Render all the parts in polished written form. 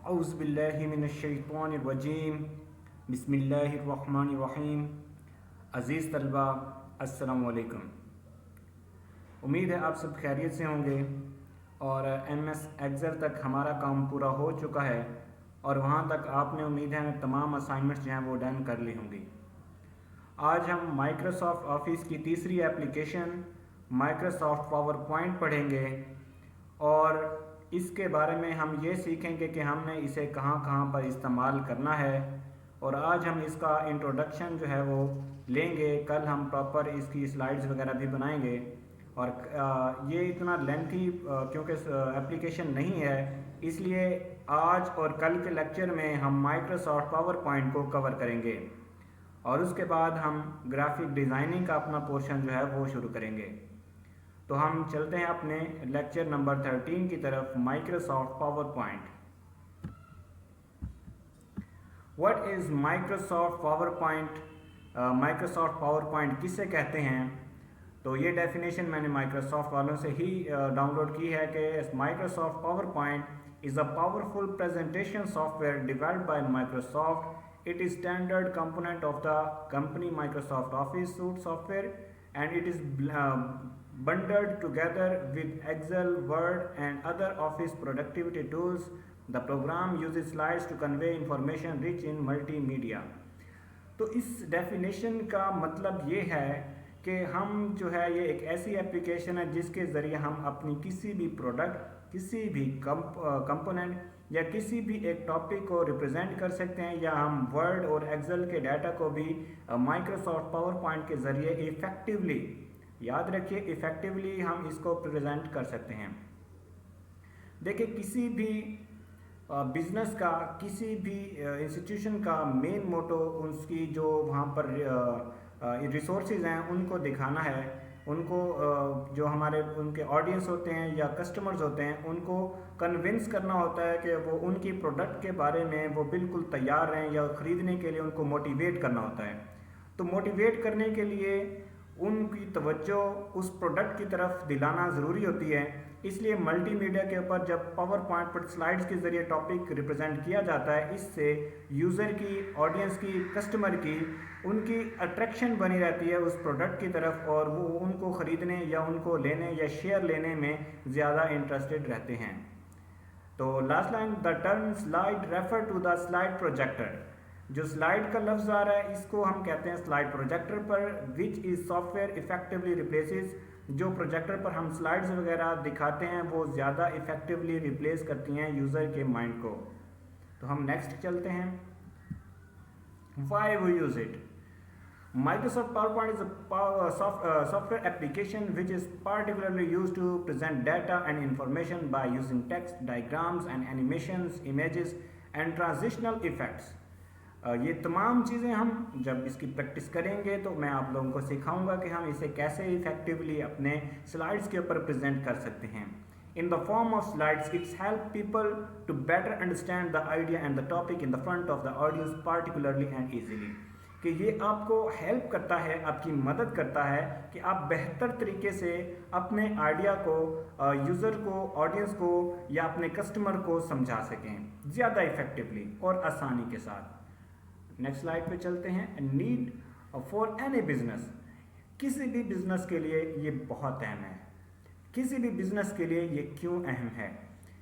औज़ुबिल्लाहिमिनश्शैतानिर्रजीम बिस्मिल्लाहिर्रहमानिर्रहीम। अज़ीज़ तलबा, अस्सलामु अलैकुम। उम्मीद है आप सब खैरियत से होंगे और MS एक्सेल तक हमारा काम पूरा हो चुका है और वहाँ तक आपने उम्मीद है तमाम असाइनमेंट्स जो हैं वो डन कर ली होंगी। आज हम माइक्रोसॉफ्ट ऑफिस की तीसरी एप्लीकेशन माइक्रोसॉफ्ट पावर पॉइंट पढ़ेंगे और इसके बारे में हम ये सीखेंगे कि हमने इसे कहाँ कहाँ पर इस्तेमाल करना है। और आज हम इसका इंट्रोडक्शन जो है वो लेंगे, कल हम प्रॉपर इसकी स्लाइड्स वगैरह भी बनाएंगे। और ये इतना लेंथी क्योंकि एप्लीकेशन नहीं है, इसलिए आज और कल के लेक्चर में हम माइक्रोसॉफ्ट पावर पॉइंट को कवर करेंगे और उसके बाद हम ग्राफिक डिज़ाइनिंग का अपना पोर्शन जो है वो शुरू करेंगे। तो हम चलते हैं अपने लेक्चर नंबर 13 की तरफ, Microsoft power point. What is Microsoft power point? Microsoft power point किसे कहते हैं? तो ये डेफिनेशन मैंने माइक्रोसॉफ्ट वालों से ही डाउनलोड की है कि Microsoft power point is a powerful presentation software developed by Microsoft. It is standard component of the company Microsoft Office suite software, and it is bundled together with Excel, Word and other office productivity tools. The program uses slides to convey information rich in multimedia. तो इस definition का मतलब ये है कि हम जो है ये एक ऐसी एप्लीकेशन है जिसके ज़रिए हम अपनी किसी भी प्रोडक्ट, किसी भी कंपोनेंट या किसी भी एक टॉपिक को रिप्रेजेंट कर सकते हैं, या हम वर्ड और एक्सेल के डाटा को भी माइक्रोसॉफ्ट पावर पॉइंट के ज़रिए इफ़ेक्टिवली, याद रखिए इफ़ेक्टिवली हम इसको प्रेजेंट कर सकते हैं। देखिए, किसी भी बिज़नेस का, किसी भी इंस्टीट्यूशन का मेन मोटो उसकी जो वहाँ पर रिसोर्सेज हैं उनको दिखाना है, उनको जो हमारे उनके ऑडियंस होते हैं या कस्टमर्स होते हैं उनको कन्विंस करना होता है कि वो उनकी प्रोडक्ट के बारे में वो बिल्कुल तैयार हैं, या ख़रीदने के लिए उनको मोटिवेट करना होता है। तो मोटिवेट करने के लिए उनकी तवज्जो उस प्रोडक्ट की तरफ दिलाना ज़रूरी होती है। इसलिए मल्टीमीडिया के ऊपर जब पावर पॉइंट पर स्लाइड्स के ज़रिए टॉपिक रिप्रेजेंट किया जाता है, इससे यूज़र की, ऑडियंस की, कस्टमर की, उनकी अट्रैक्शन बनी रहती है उस प्रोडक्ट की तरफ और वो उनको ख़रीदने या उनको लेने या शेयर लेने में ज़्यादा इंटरेस्टेड रहते हैं। तो last line, the term slide refer to the slide projector. जो स्लाइड का लफ्ज़ आ रहा है इसको हम कहते हैं स्लाइड प्रोजेक्टर पर, which is software effectively replaces. जो प्रोजेक्टर पर हम स्लाइड्स वगैरह दिखाते हैं वो ज़्यादा इफेक्टिवली रिप्लेस करती हैं यूज़र के माइंड को। तो हम नेक्स्ट चलते हैं, why we use it. Microsoft PowerPoint is a software application which is particularly used to present data and information by using text, diagrams and animations, images and transitional effects. ये तमाम चीज़ें हम जब इसकी प्रैक्टिस करेंगे तो मैं आप लोगों को सिखाऊंगा कि हम इसे कैसे इफेक्टिवली अपने स्लाइड्स के ऊपर प्रेजेंट कर सकते हैं। In the form of slides, it's help people to better understand the idea and the topic in the front of the audience particularly and easily. कि ये आपको हेल्प करता है, आपकी मदद करता है कि आप बेहतर तरीके से अपने आइडिया को यूज़र को, ऑडियंस को या अपने कस्टमर को समझा सकें ज़्यादा इफ़ेक्टिवली और आसानी के साथ। नेक्स्ट स्लाइड पे चलते हैं, नीड फॉर एनी बिजनेस। किसी भी बिजनेस के लिए ये बहुत अहम है। किसी भी बिजनेस के लिए ये क्यों अहम है?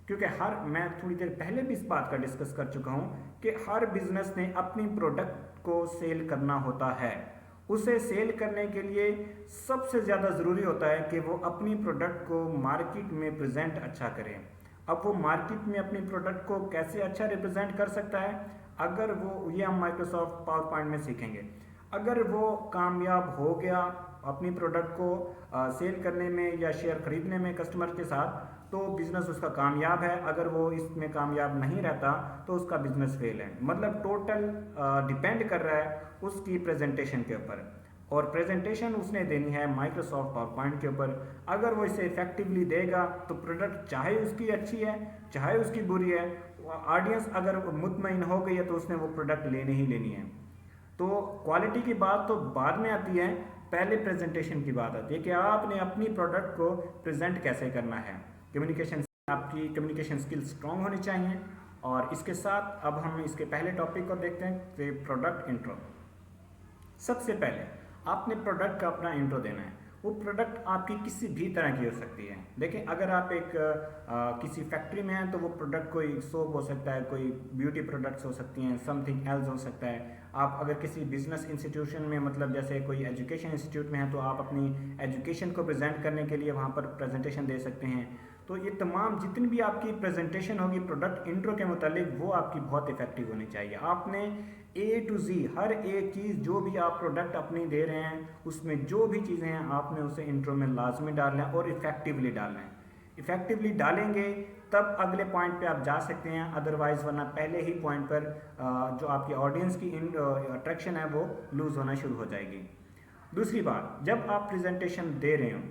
क्योंकि मैं थोड़ी देर पहले भी इस बात का डिस्कस कर चुका हूँ कि हर बिजनेस ने अपनी प्रोडक्ट को सेल करना होता है। उसे सेल करने के लिए सबसे ज़्यादा ज़रूरी होता है कि वो अपनी प्रोडक्ट को मार्केट में प्रेजेंट अच्छा करें। अब वो मार्केट में अपनी प्रोडक्ट को कैसे अच्छा रिप्रेजेंट कर सकता है, अगर वो, ये हम माइक्रोसॉफ्ट पावर पॉइंट में सीखेंगे। अगर वो कामयाब हो गया अपनी प्रोडक्ट को सेल करने में या शेयर खरीदने में कस्टमर के साथ, तो बिज़नेस उसका कामयाब है। अगर वो इसमें कामयाब नहीं रहता तो उसका बिज़नेस फेल है। मतलब टोटल डिपेंड कर रहा है उसकी प्रेजेंटेशन के ऊपर, और प्रेजेंटेशन उसने देनी है माइक्रोसॉफ्ट पावर पॉइंट के ऊपर। अगर वो इसे इफेक्टिवली देगा तो प्रोडक्ट चाहे उसकी अच्छी है चाहे उसकी बुरी है, ऑडियंस अगर मुतमईन हो गई है तो उसने वो प्रोडक्ट लेनी ही लेनी है। तो क्वालिटी की बात तो बाद में आती है, पहले प्रेजेंटेशन की बात आती है कि आपने अपनी प्रोडक्ट को प्रेजेंट कैसे करना है। कम्युनिकेशन, आपकी कम्युनिकेशन स्किल स्ट्रॉन्ग होनी चाहिए और इसके साथ अब हम इसके पहले टॉपिक को देखते हैं कि प्रोडक्ट इंट्रो। सबसे पहले आपने प्रोडक्ट का अपना इंट्रो देना है। वो प्रोडक्ट आपकी किसी भी तरह की हो सकती है। देखें, अगर आप एक किसी फैक्ट्री में हैं तो वो प्रोडक्ट कोई सोप हो सकता है, कोई ब्यूटी प्रोडक्ट्स हो सकती हैं, समथिंग एल्स हो सकता है। आप अगर किसी बिजनेस इंस्टीट्यूशन में, मतलब जैसे कोई एजुकेशन इंस्टीट्यूट में है, तो आप अपनी एजुकेशन को प्रेजेंट करने के लिए वहाँ पर प्रेजेंटेशन दे सकते हैं। तो ये तमाम जितनी भी आपकी प्रेजेंटेशन होगी प्रोडक्ट इंट्रो के मुतालिक, वो आपकी बहुत इफेक्टिव होनी चाहिए। आपने A to Z हर एक चीज़, जो भी आप प्रोडक्ट अपनी दे रहे हैं, उसमें जो भी चीज़ें हैं आपने उसे इंट्रो में लाजमी डालना है और इफ़ेक्टिवली डालना है। इफ़ेक्टिवली डालेंगे तब अगले पॉइंट पे आप जा सकते हैं, अदरवाइज़ वरना पहले ही पॉइंट पर जो आपकी ऑडियंस की अट्रैक्शन है वो लूज़ होना शुरू हो जाएगी। दूसरी बात, जब आप प्रेजेंटेशन दे रहे हो,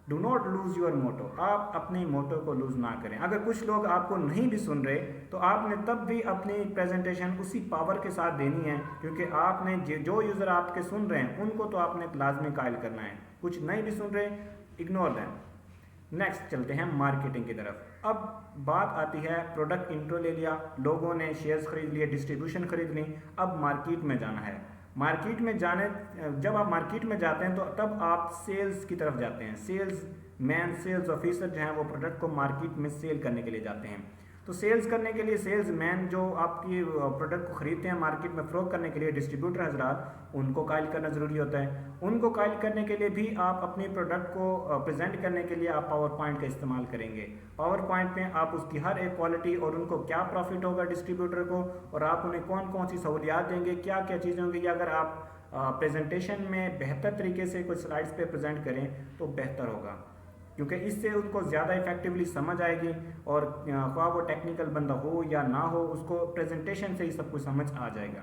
डू नॉट लूज़ योर मोटो। आप अपने मोटो को लूज़ ना करें। अगर कुछ लोग आपको नहीं भी सुन रहे तो आपने तब भी अपनी प्रेजेंटेशन उसी पावर के साथ देनी है, क्योंकि आपने जो यूज़र आपके सुन रहे हैं उनको तो आपने लाजमी कायल करना है। कुछ नहीं भी सुन रहे, इग्नोर दैम। नेक्स्ट चलते हैं मार्केटिंग की तरफ। अब बात आती है, प्रोडक्ट इंट्रो ले लिया, लोगों ने शेयर्स खरीद लिए, डिस्ट्रीब्यूशन खरीद ली, अब मार्केट में जाना है। मार्केट में जब आप मार्केट में जाते हैं तो तब आप सेल्स की तरफ जाते हैं। सेल्स मैन, सेल्स ऑफिसर जो हैं वो प्रोडक्ट को मार्केट में सेल करने के लिए जाते हैं। तो सेल्स करने के लिए सेल्स मैन जो आपकी प्रोडक्ट को ख़रीदते हैं मार्केट में फ़रोख्त करने के लिए, डिस्ट्रीब्यूटर हजरात, उनको कायल करना ज़रूरी होता है। उनको कायल करने के लिए भी आप अपनी प्रोडक्ट को प्रेजेंट करने के लिए आप पावर पॉइंट का इस्तेमाल करेंगे। पावर पॉइंट में आप उसकी हर एक क्वालिटी और उनको क्या प्रॉफिट होगा डिस्ट्रीब्यूटर को, और आप उन्हें कौन कौन सी सहूलियात देंगे, क्या क्या चीज़ें होंगी, या अगर आप प्रेजेंटेशन में बेहतर तरीके से कुछ स्लाइड्स पे प्रेजेंट करें तो बेहतर होगा, क्योंकि इससे उनको ज़्यादा इफेक्टिवली समझ आएगी। और ख्वाह वो टेक्निकल बंदा हो या ना हो, उसको प्रेजेंटेशन से ही सब कुछ समझ आ जाएगा।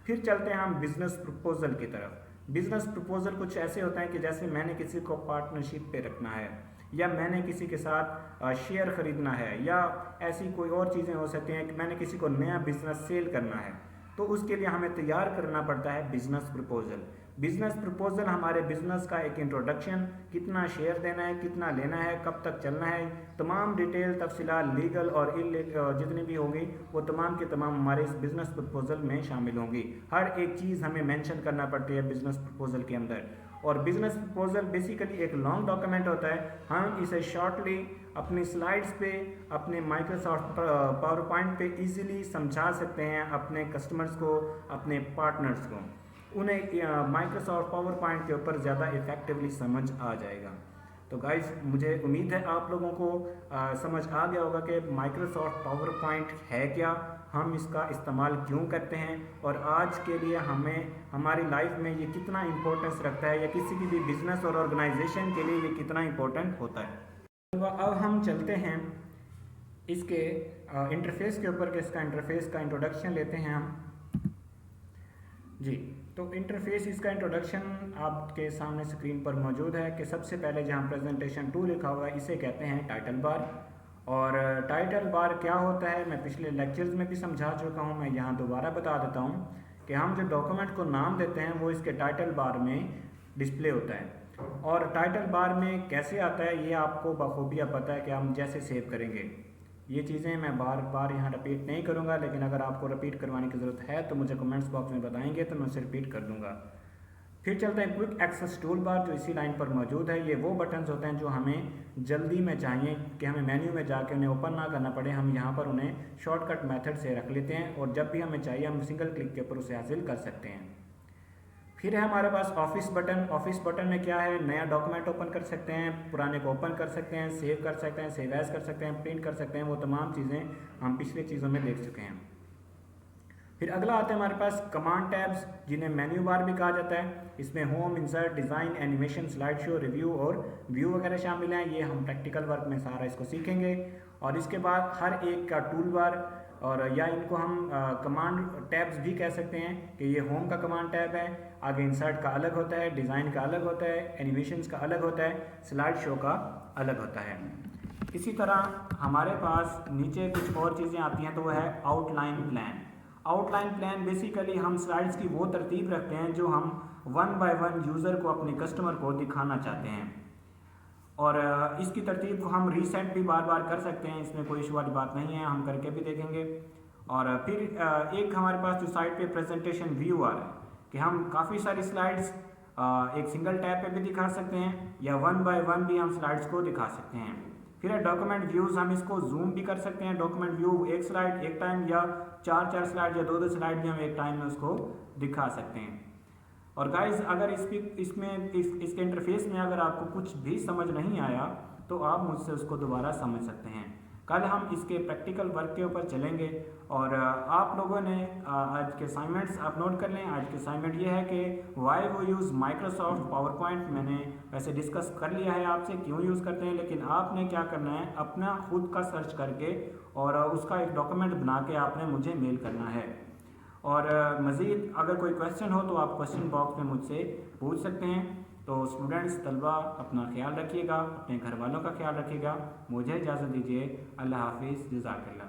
फिर चलते हैं हम बिज़नेस प्रपोजल की तरफ। बिज़नेस प्रपोजल कुछ ऐसे होते हैं कि जैसे मैंने किसी को पार्टनरशिप पे रखना है, या मैंने किसी के साथ शेयर ख़रीदना है, या ऐसी कोई और चीज़ें हो सकती हैं कि मैंने किसी को नया बिज़नेस सेल करना है, तो उसके लिए हमें तैयार करना पड़ता है बिज़नेस प्रपोजल। बिज़नेस प्रपोजल हमारे बिज़नेस का एक इंट्रोडक्शन, कितना शेयर देना है, कितना लेना है, कब तक चलना है, तमाम डिटेल तफसीलात लीगल और जितनी भी होंगी वो तमाम के तमाम हमारे इस बिज़नेस प्रपोजल में शामिल होंगी। हर एक चीज़ हमें मेंशन करना पड़ती है बिज़नेस प्रपोजल के अंदर। और बिज़नेस प्रपोजल बेसिकली एक लॉन्ग डॉक्यूमेंट होता है। हम इसे शॉर्टली अपनी स्लाइड्स पे, अपने माइक्रोसॉफ्ट पावर पॉइंट पे इजीली समझा सकते हैं अपने कस्टमर्स को, अपने पार्टनर्स को। उन्हें माइक्रोसॉफ्ट पावर पॉइंट के ऊपर ज़्यादा इफेक्टिवली समझ आ जाएगा। तो गाइस, मुझे उम्मीद है आप लोगों को समझ आ गया होगा कि माइक्रोसॉफ्ट पावर पॉइंट है क्या, हम इसका इस्तेमाल क्यों करते हैं, और आज के लिए हमें हमारी लाइफ में ये कितना इम्पोर्टेंस रखता है, या किसी की भी बिजनेस और ऑर्गेनाइजेशन के लिए ये कितना इम्पोर्टेंट होता है। तो अब हम चलते हैं इसके इंटरफेस के ऊपर, कि इसका इंटरफेस का इंट्रोडक्शन लेते हैं हम जी। तो इंटरफेस, इसका इंट्रोडक्शन आपके सामने स्क्रीन पर मौजूद है कि सबसे पहले जहां प्रेजेंटेशन 2 लिखा हुआ है इसे कहते हैं टाइटल बार। और टाइटल बार क्या होता है मैं पिछले लेक्चर्स में भी समझा चुका हूं, मैं यहाँ दोबारा बता देता हूं कि हम जो डॉक्यूमेंट को नाम देते हैं वो इसके टाइटल बार में डिस्प्ले होता है। और टाइटल बार में कैसे आता है ये आपको बखूबिया पता है कि हम जैसे सेव करेंगे। ये चीज़ें मैं बार बार यहाँ रिपीट नहीं करूँगा, लेकिन अगर आपको रिपीट करवाने की ज़रूरत है तो मुझे कमेंट्स बॉक्स में बताएंगे तो मैं उसे रिपीट कर दूँगा। फिर चलते हैं क्विक एक्सेस टूल बार, जो इसी लाइन पर मौजूद है। ये वो बटन्स होते हैं जो हमें जल्दी में चाहिए कि हमें मेन्यू में जाके उन्हें ओपन ना करना पड़े, हम यहाँ पर उन्हें शॉर्टकट मेथड से रख लेते हैं, और जब भी हमें चाहिए हम सिंगल क्लिक के ऊपर उसे हासिल कर सकते हैं। फिर है हमारे पास ऑफिस बटन। ऑफिस बटन में क्या है, नया डॉक्यूमेंट ओपन कर सकते हैं, पुराने को ओपन कर सकते हैं, सेव कर सकते हैं, सेव एज कर सकते हैं, प्रिंट कर सकते हैं, वो तमाम चीज़ें हम पिछले चीज़ों में देख चुके हैं। फिर अगला आता है हमारे पास कमांड टैब्स, जिन्हें मेन्यू बार भी कहा जाता है। इसमें home, insert, design, animation, slide show, review और व्यू वगैरह शामिल हैं। ये हम प्रैक्टिकल वर्क में सारा इसको सीखेंगे। और इसके बाद हर एक का टूल बार, और या इनको हम कमांड टैब्स भी कह सकते हैं कि ये होम का कमांड टैब है, आगे इंसर्ट का अलग होता है, डिज़ाइन का अलग होता है, एनिमेशंस का अलग होता है, स्लाइड शो का अलग होता है। इसी तरह हमारे पास नीचे कुछ और चीज़ें आती हैं, तो वह है outline plan. Outline plan basically हम स्लाइड्स की वो तरतीब रखते हैं जो हम 1 बाय 1 यूज़र को, अपने कस्टमर को दिखाना चाहते हैं। और इसकी तरतीब को हम रीसेट भी बार बार कर सकते हैं, इसमें कोई इशू वाली बात नहीं है, हम करके भी देखेंगे। और फिर एक हमारे पास जो साइड पे प्रेजेंटेशन व्यू आ रहा है कि हम काफ़ी सारी स्लाइड्स एक सिंगल टैब पे भी दिखा सकते हैं या वन बाय वन भी हम स्लाइड्स को दिखा सकते हैं। फिर है डॉक्यूमेंट व्यूज़, हम इसको जूम भी कर सकते हैं। डॉक्यूमेंट व्यू एक स्लाइड एक टाइम या चार स्लाइड या दो स्लाइड भी हम एक टाइम में उसको दिखा सकते हैं। और गाइस अगर इसके इंटरफेस में अगर आपको कुछ भी समझ नहीं आया तो आप मुझसे उसको दोबारा समझ सकते हैं। कल हम इसके प्रैक्टिकल वर्क के ऊपर चलेंगे। और आप लोगों ने आज के असाइनमेंट्स आप नोट कर लें। आज के असाइनमेंट ये है कि वाई वो यूज़ माइक्रोसॉफ्ट पावर पॉइंट। मैंने वैसे डिस्कस कर लिया है आपसे क्यों यूज़ करते हैं, लेकिन आपने क्या करना है, अपना खुद का सर्च करके और उसका एक डॉक्यूमेंट बना के आपने मुझे मेल करना है। और मज़ीद अगर कोई क्वेश्चन हो तो आप क्वेश्चन बॉक्स में मुझसे पूछ सकते हैं। तो स्टूडेंट्स तलबा अपना ख्याल रखिएगा, अपने घर वालों का ख्याल रखिएगा। मुझे इजाज़त दीजिए। अल्लाह हाफिज़, जज़ाकल्लाह।